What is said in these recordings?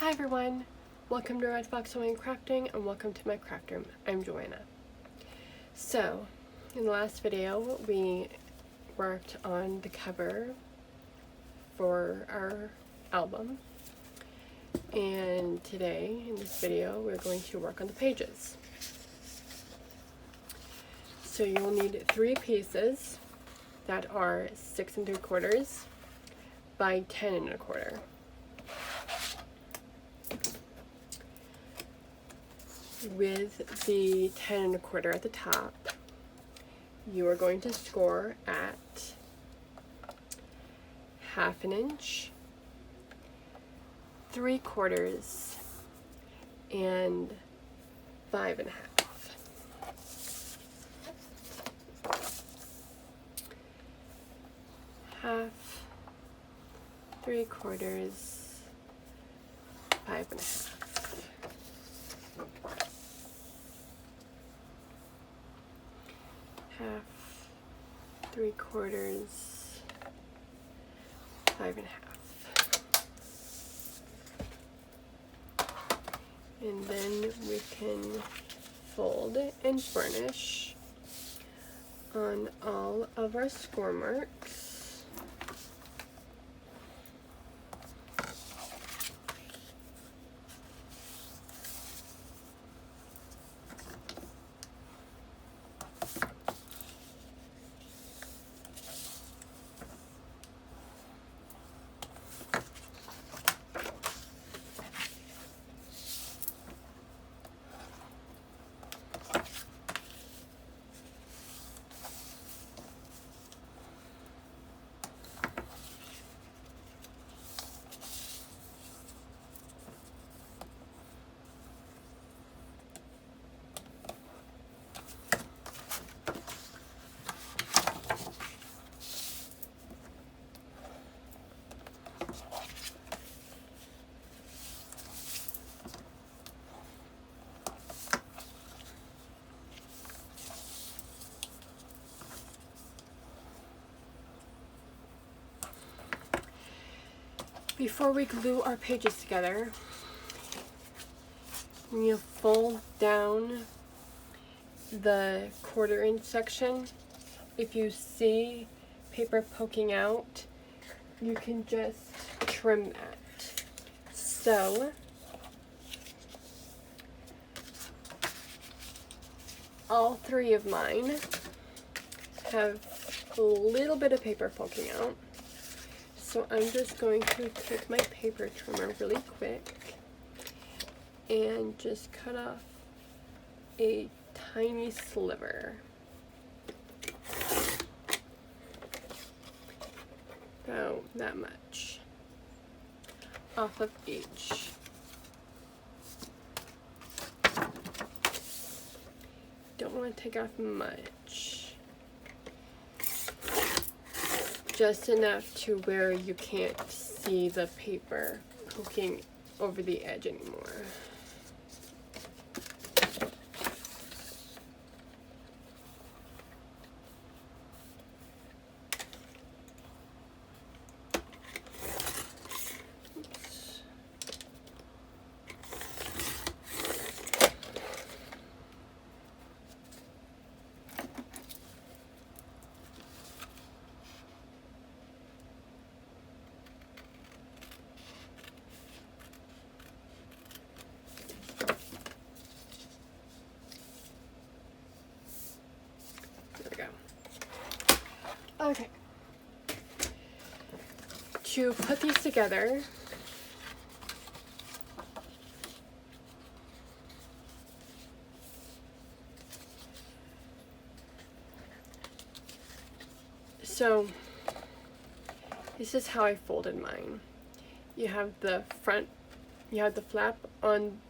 Hi everyone, welcome to Red Fox Sewing and Crafting, and welcome to my craft room. I'm Joanna. So, in the last video we worked on the cover for our album, and today in this video we're going to work on the pages. So you will need 3 pieces that are 6 3/4 by 10 1/4. With the 10 1/4 at the top, you are going to score at 1/2 inch, 3/4, and 5 1/2. Half, 3/4, 5 1/2. Half, 3/4, 5 1/2. And then we can fold and burnish on all of our score marks. Before we glue our pages together, you fold down the 1/4 inch section. If you see paper poking out, you can just trim that. So, all 3 of mine have a little bit of paper poking out. So I'm just going to take my paper trimmer really quick and just cut off a tiny sliver. About that much off of each. Don't want to take off much. Just enough to where you can't see the paper poking over the edge anymore. Oops. Okay, to put these together, so this is how I folded mine. You have the front, you have the flap on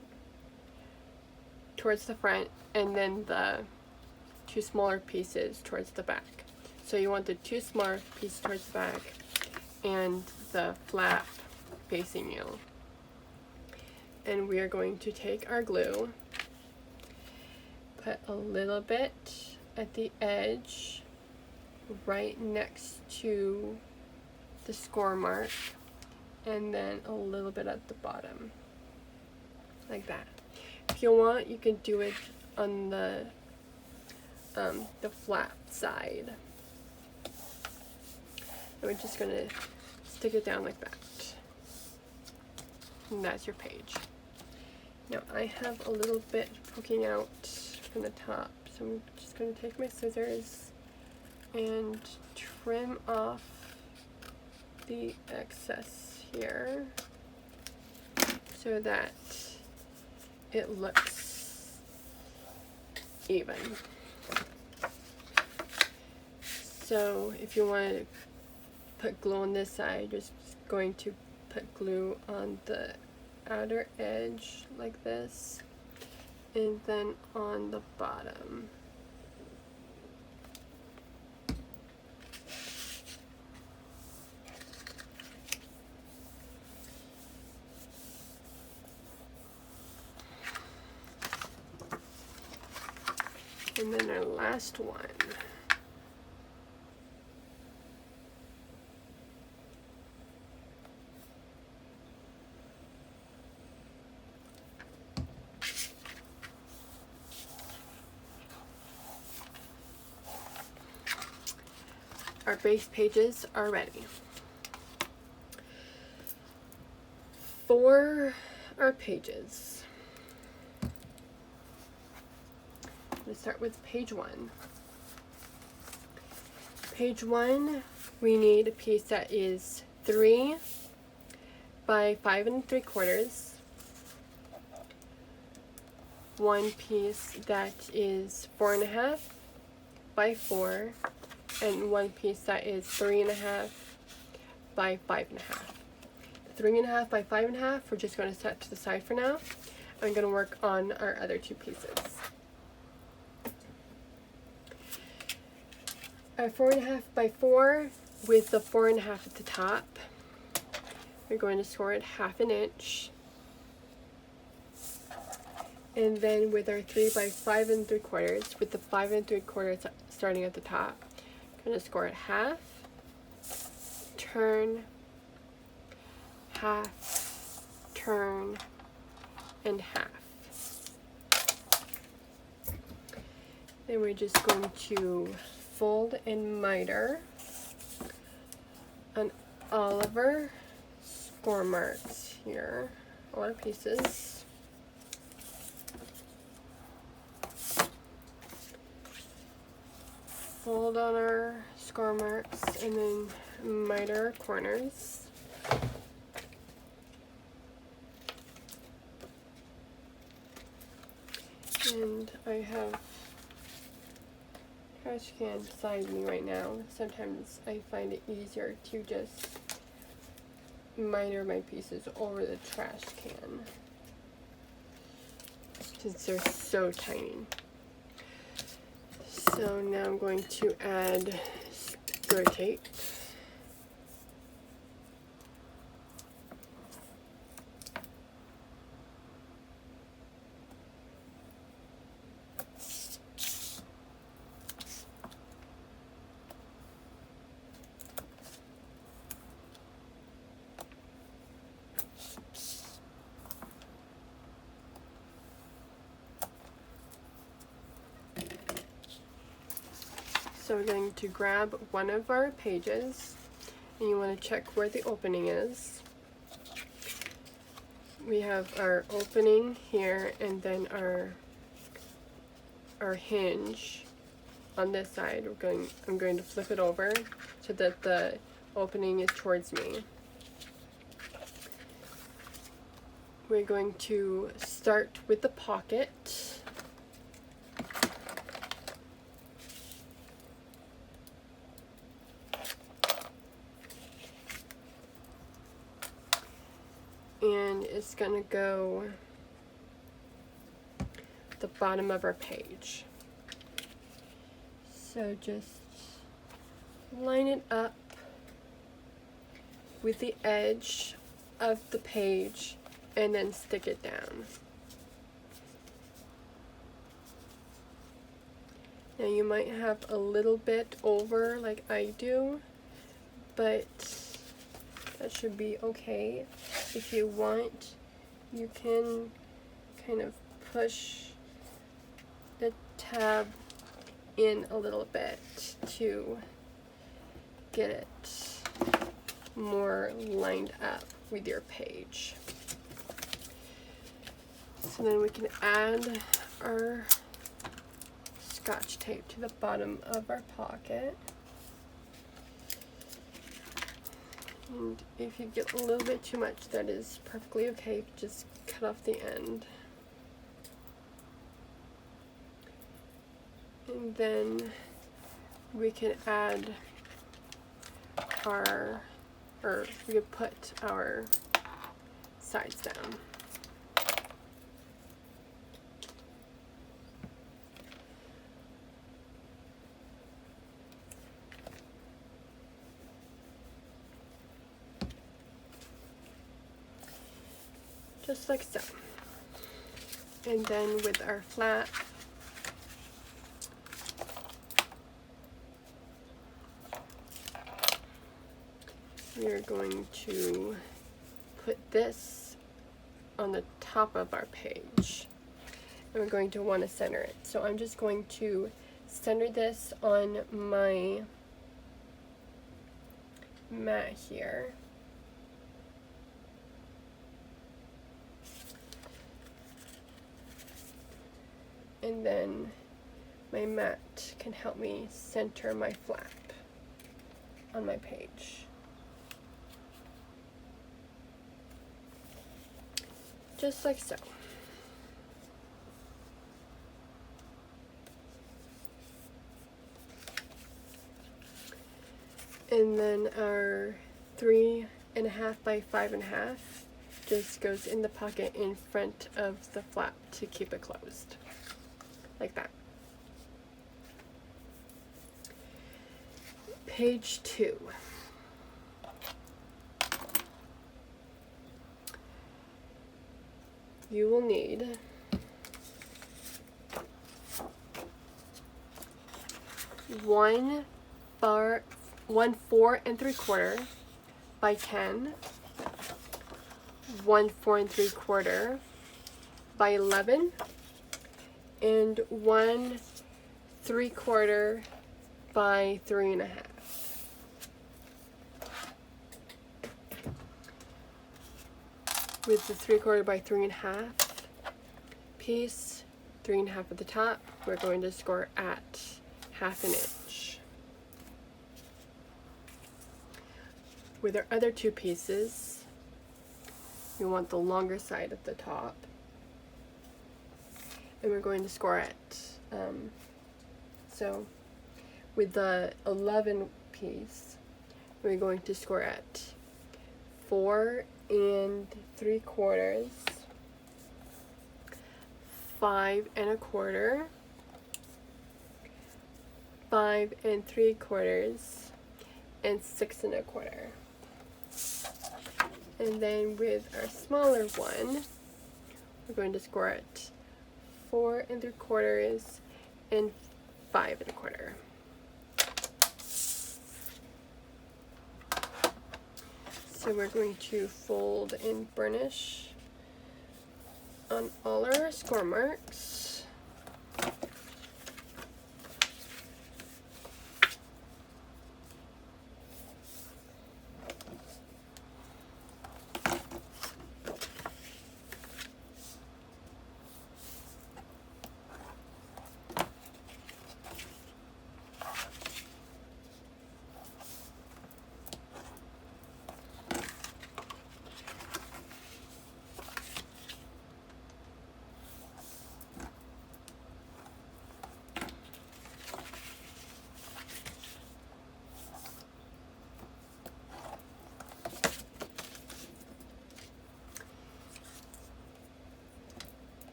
towards the front, and then the 2 smaller pieces towards the back. So you want the 2 smaller pieces towards the back and the flap facing you. And we are going to take our glue, put a little bit at the edge right next to the score mark, and then a little bit at the bottom. like that. If you want, you can do it on the flat side. And we're just gonna stick it down like that. And that's your page. Now I have a little bit poking out from the top, so I'm just gonna take my scissors and trim off the excess here so that it looks even. So if you want to put glue on this side, you're just going to put glue on the outer edge like this, and then on the bottom. And then our last one. Our base pages are ready. For our pages, I'm going to start with page 1. Page 1, we need a piece that is 3 by 5 3/4, one piece that is 4.5 by 4, and one piece that is 3.5 by 5.5. 3.5 by 5.5, we're just going to set to the side for now. I'm going to work on our other two pieces. Our 4.5 by 4 with the 4.5 at the top, we're going to score it 1/2 inch. And then with our 3 by 5 3/4, with the 5 3/4 starting at the top, I'm going to score it 1/2, turn, 1/2, turn, and 1/2. Then we're just going to fold and miter on all of our score marks here, all our pieces. Fold on our score marks and then miter our corners. And I have trash can beside me right now. Sometimes I find it easier to just miter my pieces over the trash can since they're so tiny. So now I'm going to add square tape. So we're going to grab one of our pages, and you want to check where the opening is. We have our opening here, and then our hinge on this side. I'm going to flip it over so that the opening is towards me. We're going to start with the pocket. And it's gonna go the bottom of our page. So just line it up with the edge of the page and then stick it down. Now you might have a little bit over like I do, but that should be okay. If you want, you can kind of push the tab in a little bit to get it more lined up with your page. So then we can add our Scotch tape to the bottom of our pocket. And if you get a little bit too much, that is perfectly okay. Just cut off the end. And then we can add our, or we could put our sides down. Just like so. And then with our flap, we are going to put this on the top of our page. And we're going to want to center it. So I'm just going to center this on my mat here. And then my mat can help me center my flap on my page. Just like so. And then our 3.5 by 5.5 just goes in the pocket in front of the flap to keep it closed. Like that. Page 2. You will need one 4 3/4 by 10, one 4 3/4 by 11, and one 3/4 by 3.5. With the 3/4 by 3.5 piece, 3.5 at the top, we're going to score at 1/2 inch. With our other two pieces, we want the longer side at the top, and we're going to score at, so with the 11 piece, we're going to score at 4 3/4, 5 1/4, 5 3/4, and 6 1/4. And then with our smaller one, we're going to score at 4 3/4 and 5 1/4. So we're going to fold and burnish on all our score marks.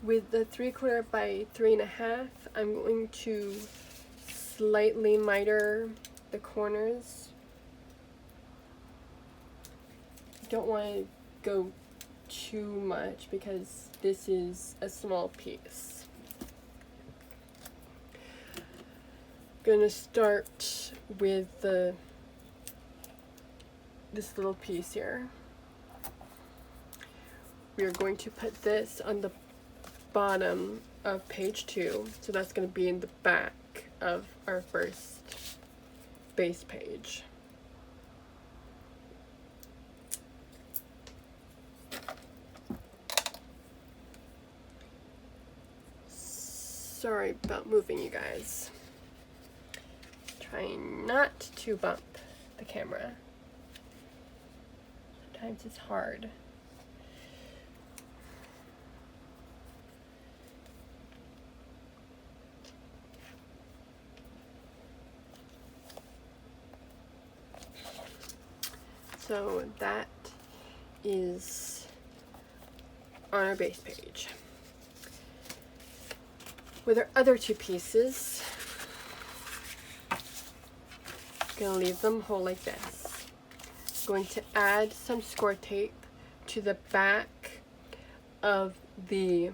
With the 3/4 by 3.5, I'm going to slightly miter the corners. I don't want to go too much because this is a small piece. Gonna start with this little piece here. we are going to put this on the bottom of page 2, so that's going to be in the back of our first base page. Sorry about moving, you guys. Trying not to bump the camera. Sometimes it's hard. So that is on our base page. With our other two pieces, I'm going to leave them whole like this. I'm going to add some score tape to the back of the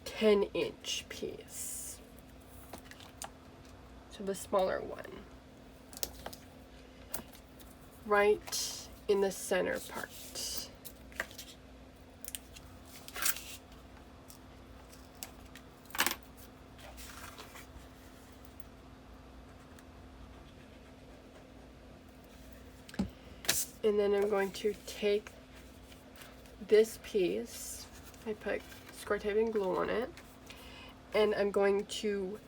10-inch piece. So the smaller one. Right in the center part. And then I'm going to take this piece, I put score tape and glue on it, and I'm going to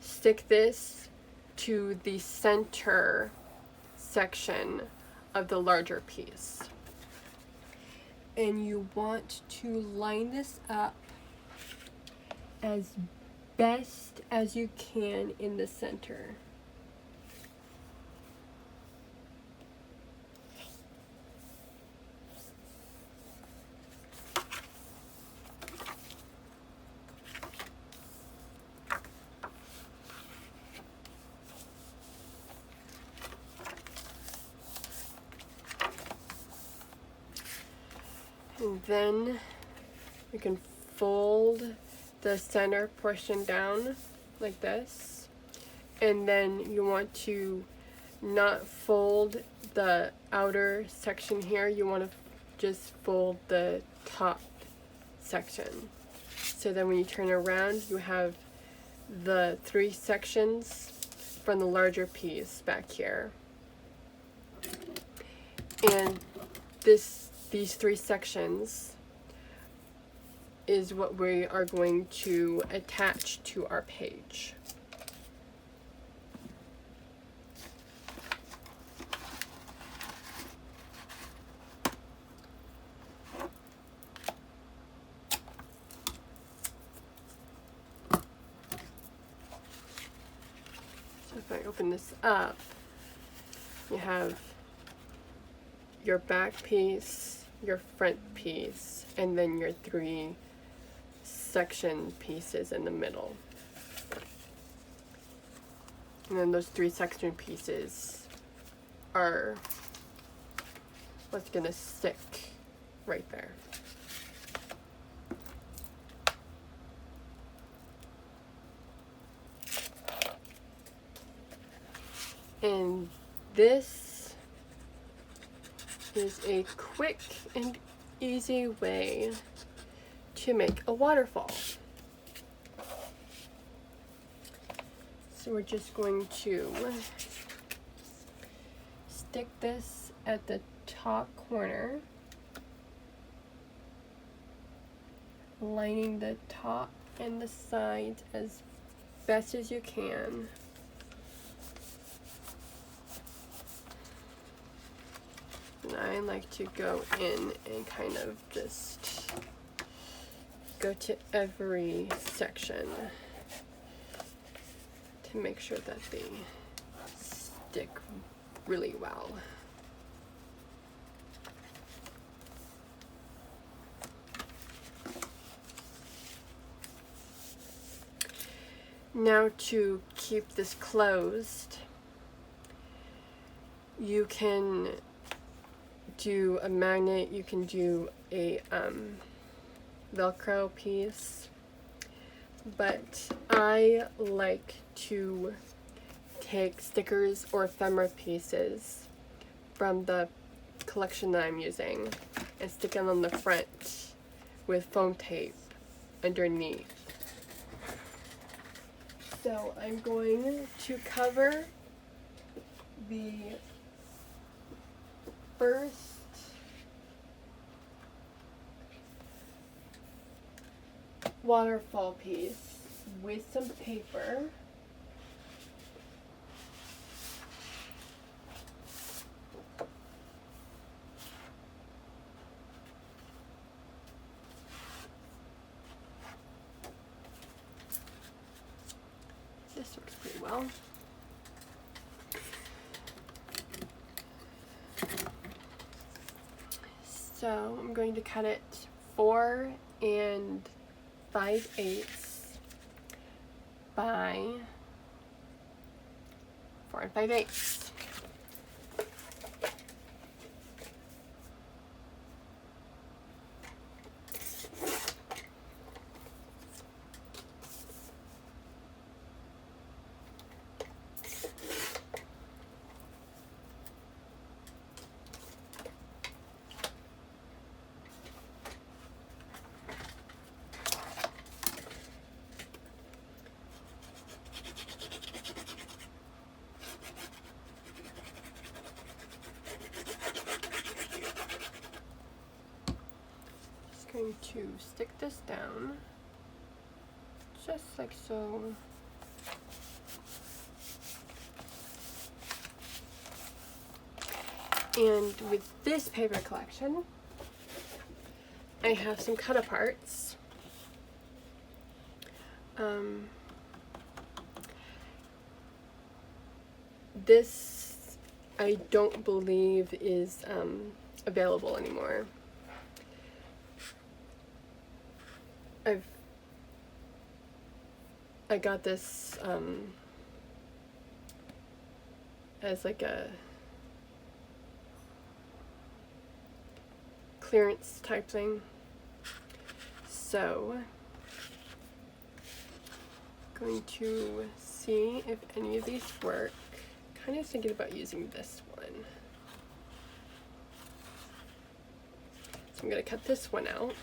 stick this to the center section of the larger piece. And you want to line this up as best as you can in the center. And then you can fold the center portion down like this. And then you want to not fold the outer section here. You want to just fold the top section. So then when you turn around, you have the 3 sections from the larger piece back here. And these 3 sections is what we are going to attach to our page. So if I open this up, you have your back piece, your front piece, and then your 3 section pieces in the middle. And then those 3 section pieces are what's gonna stick right there. And this is a quick and easy way to make a waterfall. So we're just going to stick this at the top corner, lining the top and the sides as best as you can. And I like to go in and kind of just go to every section to make sure that they stick really well. Now to keep this closed, you can do a magnet, you can do a Velcro piece, but I like to take stickers or ephemera pieces from the collection that I'm using, and stick it on the front with foam tape underneath. So I'm going to cover the first waterfall piece with some paper. This works pretty well. So I'm going to cut it 4 5/8 by 4 5/8. Going to stick this down just like so. And with this paper collection, I have some cut-aparts. This I don't believe is available anymore. I got this as like a clearance type thing. So going to see if any of these work. Kind of thinking about using this one. So I'm going to cut this one out.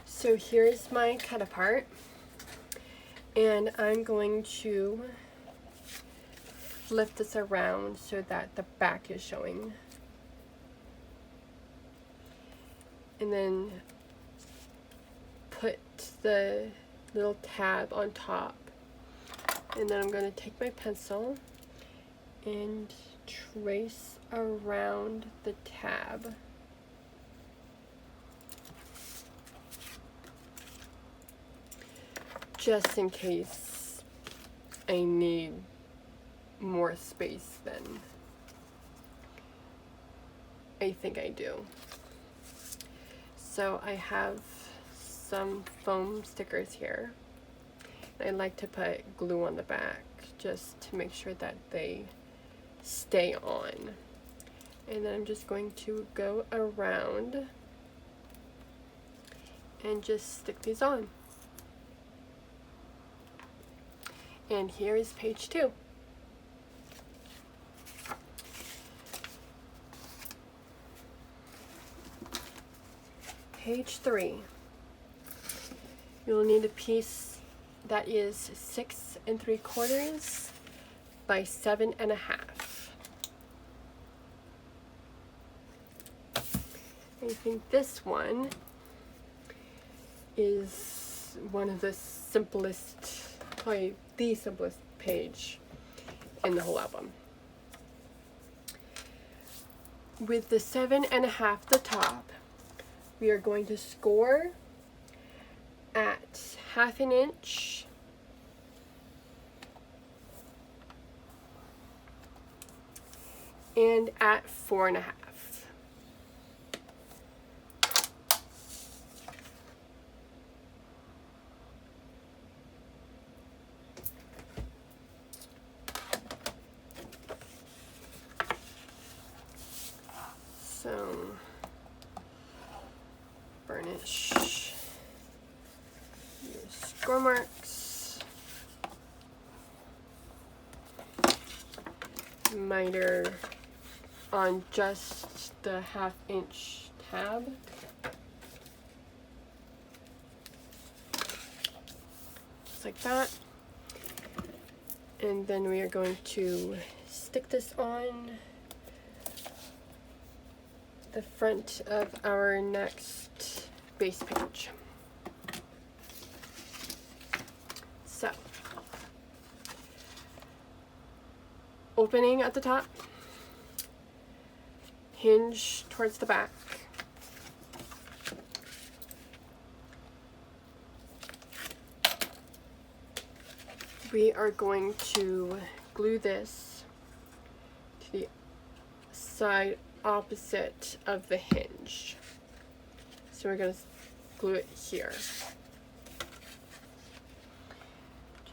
So here's my cut apart, and I'm going to flip this around so that the back is showing, and then put the little tab on top, and then I'm going to take my pencil and trace around the tab. Just in case I need more space than I think I do. So I have some foam stickers here. I like to put glue on the back just to make sure that they stay on. And then I'm just going to go around and just stick these on. And here is page 2. Page 3. You'll need a piece that is 6 3/4 by 7 1/2. I think this one is one of the simplest, probably the simplest page in the whole album. With the 7 1/2 the top, we are going to score at 1/2 inch and at 4.5. So burnish your score marks, miter on just the 1/2 inch tab. Just like that. And then we are going to stick this on the front of our next base page. So, opening at the top, hinge towards the back, we are going to glue this to the side opposite of the hinge. So we're going to glue it here.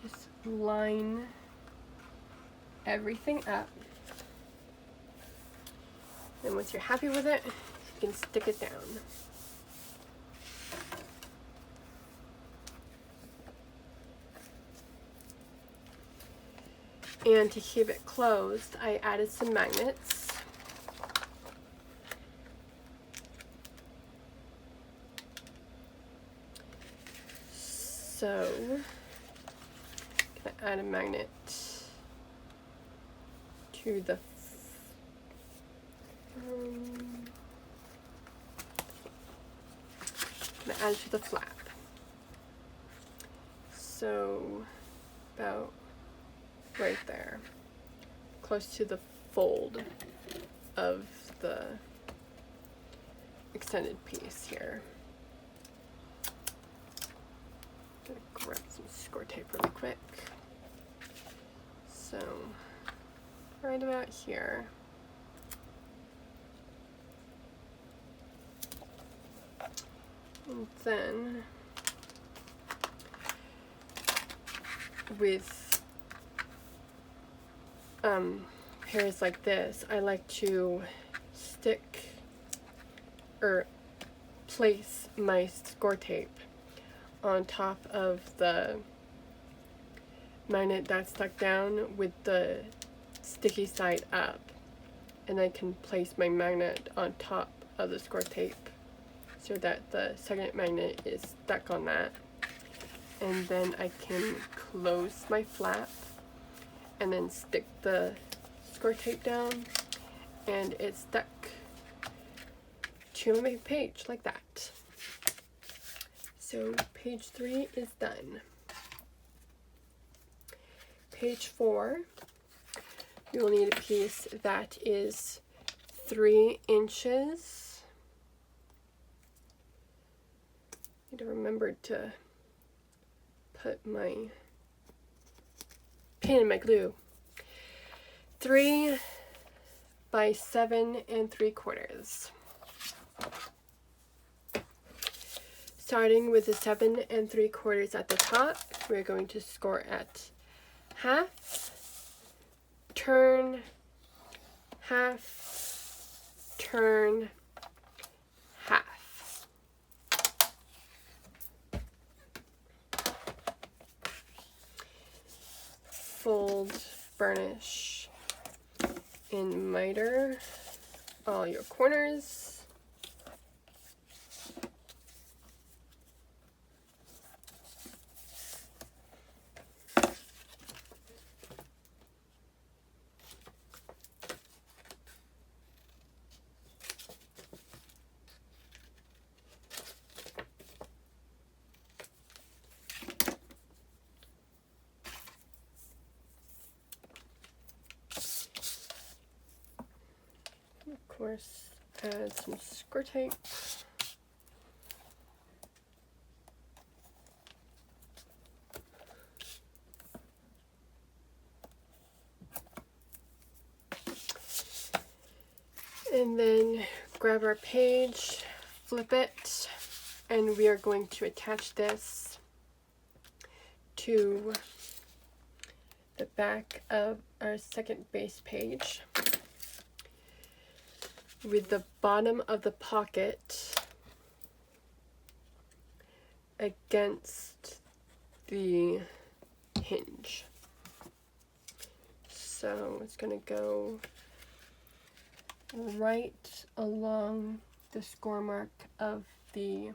Just line everything up. And once you're happy with it, you can stick it down. And to keep it closed, I added some magnets. So, I'm gonna add a magnet to the add to the flap. So, about right there, close to the fold of the extended piece here. I'm gonna grab some score tape really quick. So, right about here. And then, with pairs like this, I like to stick or place my score tape on top of the magnet that's stuck down with the sticky side up, and I can place my magnet on top of the score tape so that the second magnet is stuck on that, and then I can close my flap and then stick the score tape down, and it's stuck to my page like that. So page 3 is done. Page 4, you will need a piece that is 3 inches. I need to remember to put my pin in my glue. 3 by 7 3/4. Starting with the 7 3/4 at the top, we're going to score at half, turn, half, turn, half. Fold, burnish, and miter all your corners. Of course, add some score tape. And then grab our page, flip it, and we are going to attach this to the back of our second base page with the bottom of the pocket against the hinge. So it's going to go right along the score mark of the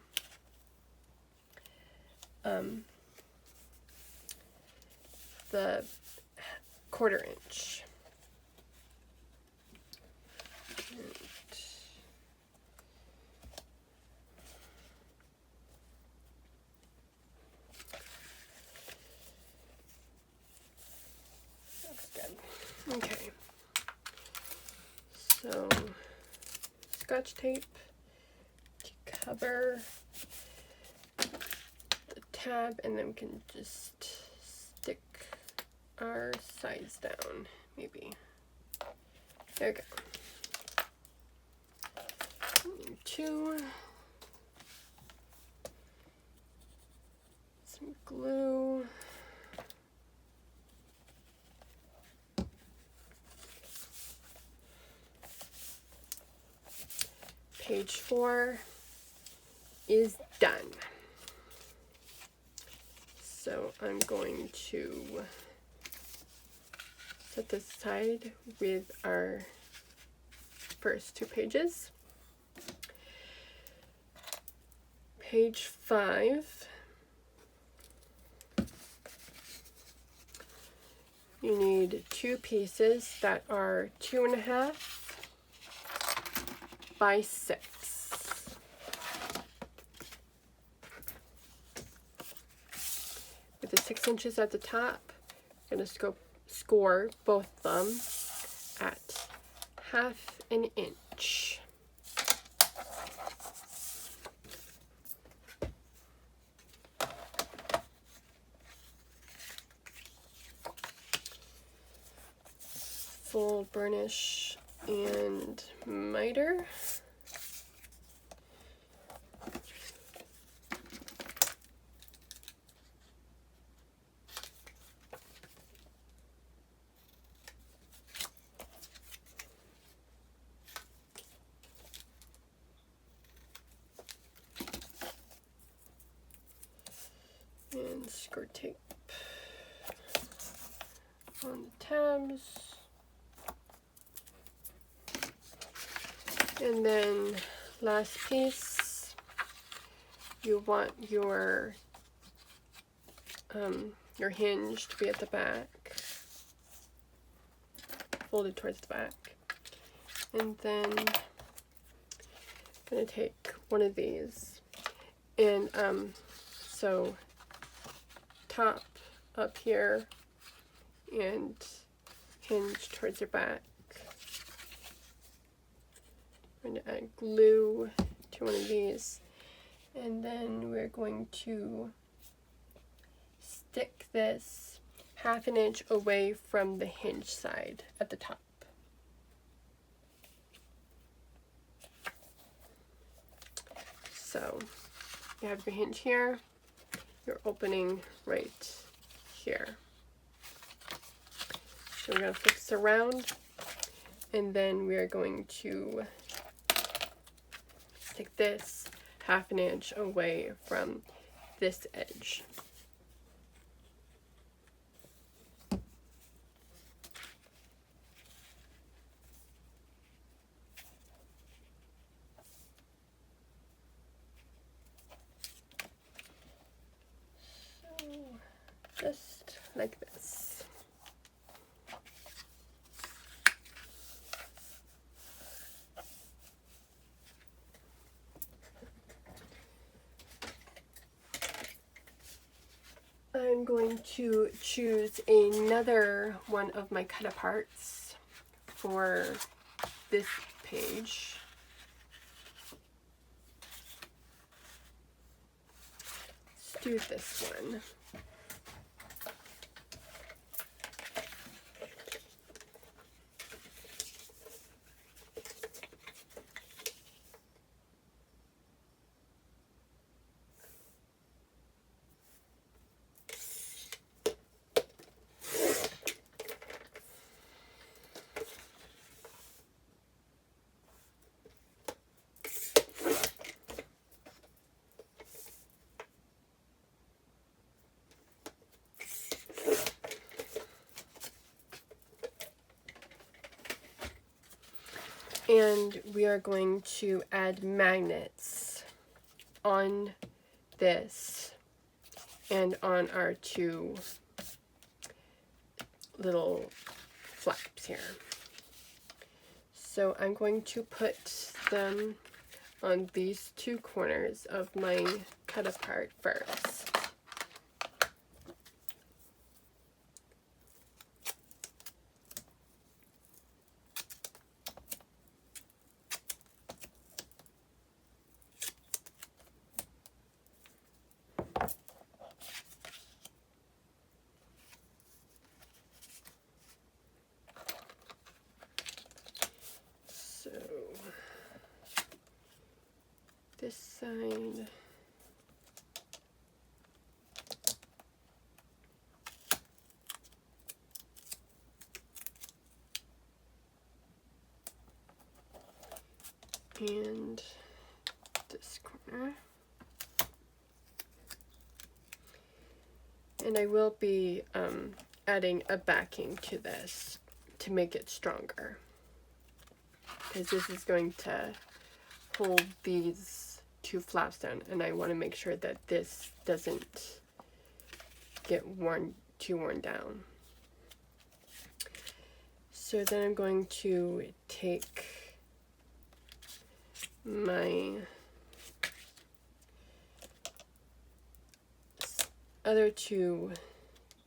quarter inch. Looks good. Okay. So Scotch tape to cover the tab, and then we can just stick our sides down, maybe. There we go. And 2. Some glue. Page 4 is done. So I'm going to set this aside with our first 2 pages. Page 5, you need 2 pieces that are 2.5 by 6. With the 6 inches at the top, I'm going to score both of them at 1/2 inch. Full burnish and miter. And skirt tape on the tabs. And then last piece, you want your hinge to be at the back, folded towards the back. And then I'm going to take one of these, and so top up here and hinge towards your back. I'm going to add glue to one of these, and then we're going to stick this 1/2 inch away from the hinge side at the top. So you have your hinge here, your opening right here. So we're going to flip this around, and then we are going to stick this 1/2 inch away from this edge. So just like this. I'm going to choose another one of my cut aparts for this page. Let's do this one. And we are going to add magnets on this and on our two little flaps here. So I'm going to put them on these two corners of my cut apart first. So this side, and this corner. And I will be adding a backing to this to make it stronger, because this is going to hold these two flaps down, and I want to make sure that this doesn't get too worn down. So then I'm going to take my other two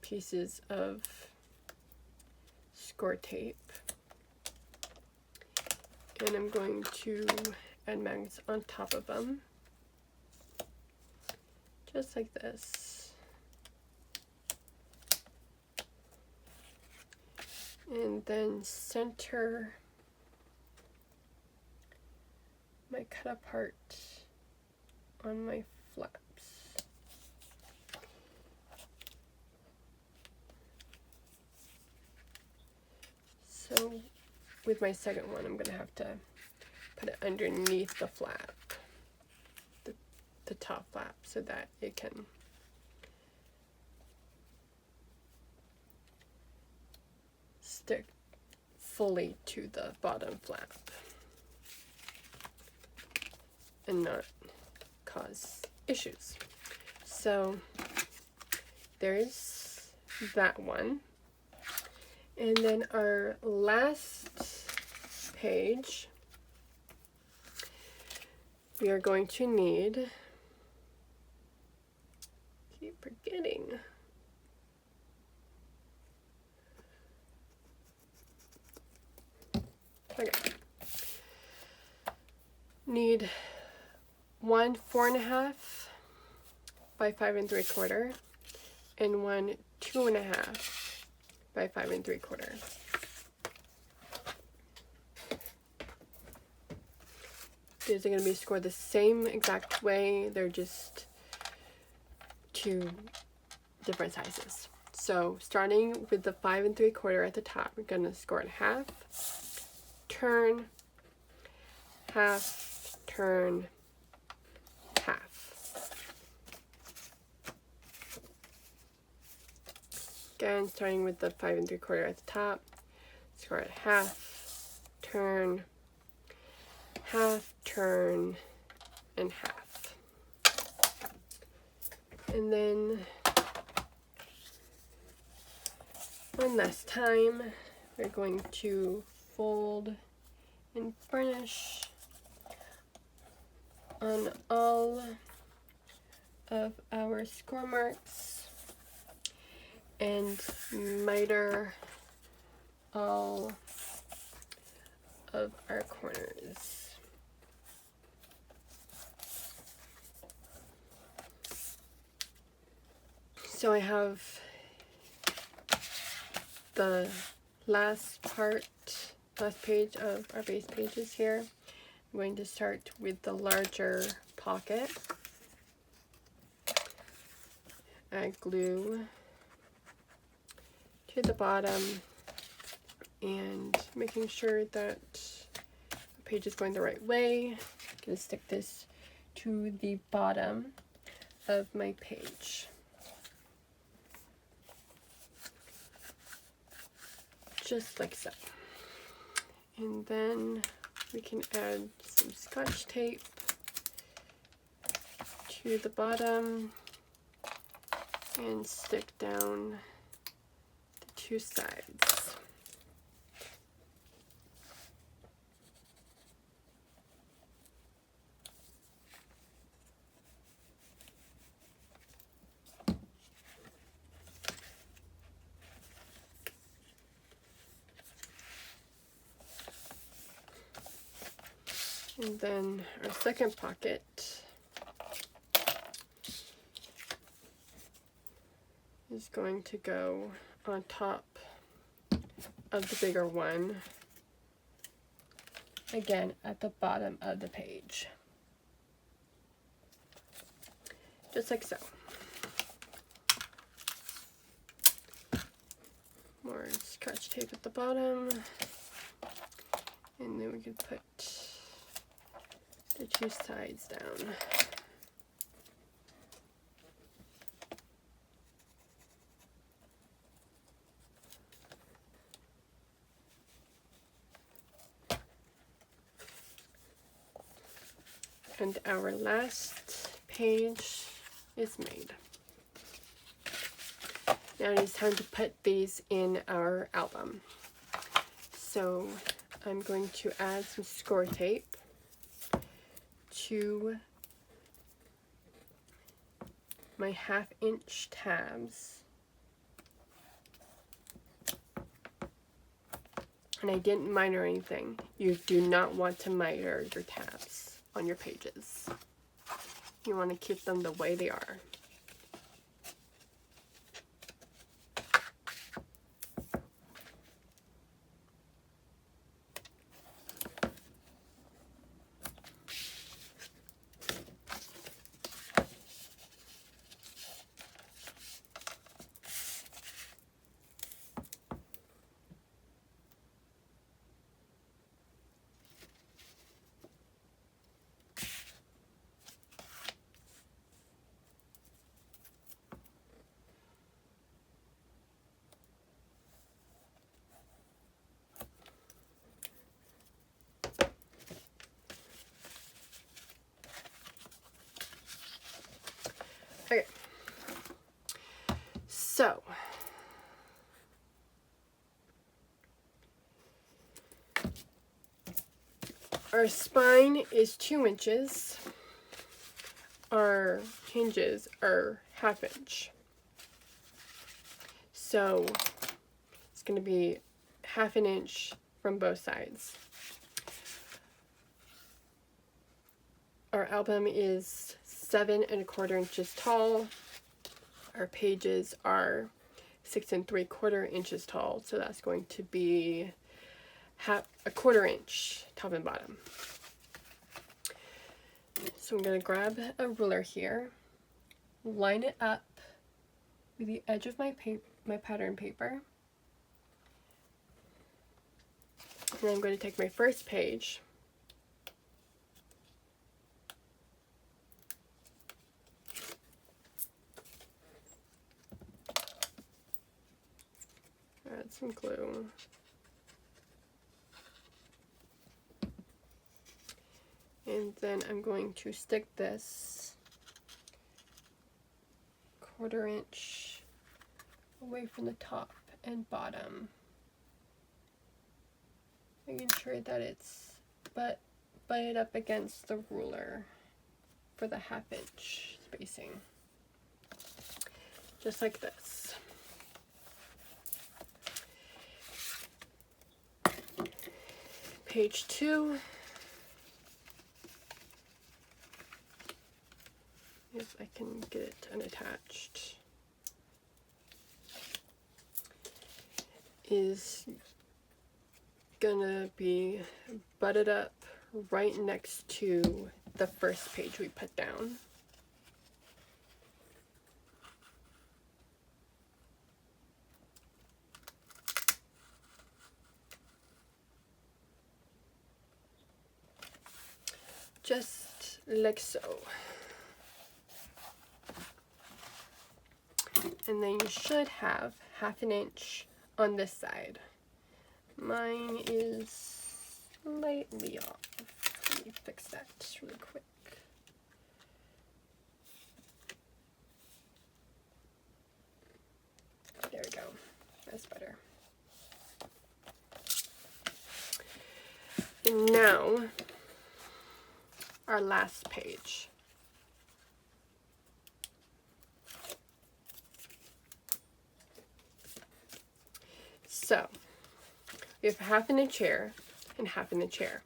pieces of score tape, and I'm going to add magnets on top of them, just like this. And then center my cut apart on my flaps. So with my second one, I'm gonna have to put it underneath the flap, the top flap, so that it can stick fully to the bottom flap and not cause issues. So there's that one. And then our last page, we are going to need, keep forgetting, okay, need one 4.5 by 5 3/4 and one 2.5 by 5 3/4. These are going to be scored the same exact way, they're just two different sizes. So starting with the 5 3/4 at the top, we're going to score it half, turn, half, turn, half. Again, starting with the 5 3/4 at the top, score it half, turn, half, turn, and half. And then one last time, we're going to fold and burnish on all of our score marks and miter all of our corners. So I have the last page of our base pages here. I'm going to start with the larger pocket. Add glue to the bottom and making sure that the page is going the right way. I'm going to stick this to the bottom of my page. Just like so. And then we can add some Scotch tape to the bottom and stick down the two sides. And then our second pocket is going to go on top of the bigger one, again at the bottom of the page, just like so. More Scotch tape at the bottom, and then we can put the two sides down. And our last page is made. Now it is time to put these in our album. So I'm going to add some score tape to my 1/2-inch tabs. And I didn't miter anything. You do not want to miter your tabs on your pages. You want to keep them the way they are. Okay, so our spine is 2 inches. Our hinges are 1/2 inch. So it's going to be 1/2 inch from both sides. Our album is 7 1/4 inches tall. Our pages are 6 3/4 inches tall, so that's going to be 1/4 inch top and bottom. So I'm going to grab a ruler here, line it up with the edge of my pattern paper, and I'm going to take my first page, add some glue, and then I'm going to stick this 1/4 inch away from the top and bottom, making sure that it's butted up against the ruler for the 1/2 inch spacing, just like this. Page 2, if I can get it unattached, is gonna be butted up right next to the first page we put down. Just like so. And then you should have 1/2 inch on this side. Mine is slightly off. Let me fix that just really quick. There we go. That's better. And now, our last page. So, we have half in a chair and half in the chair.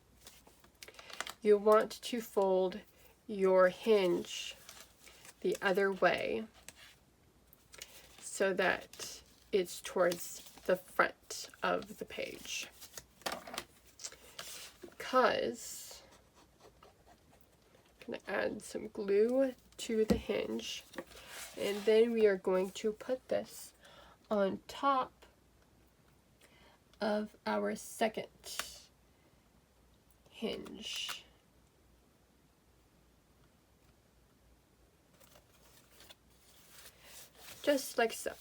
You want to fold your hinge the other way so that it's towards the front of the page. Because I'm going to add some glue to the hinge, and then we are going to put this on top of our second hinge. Just like so.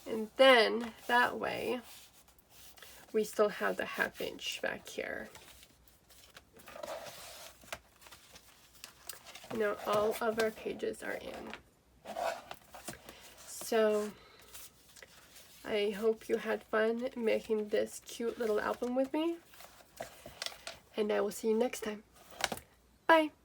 And then that way we still have the ½ inch back here. Now all of our pages are in. So I hope you had fun making this cute little album with me, and I will see you next time. Bye!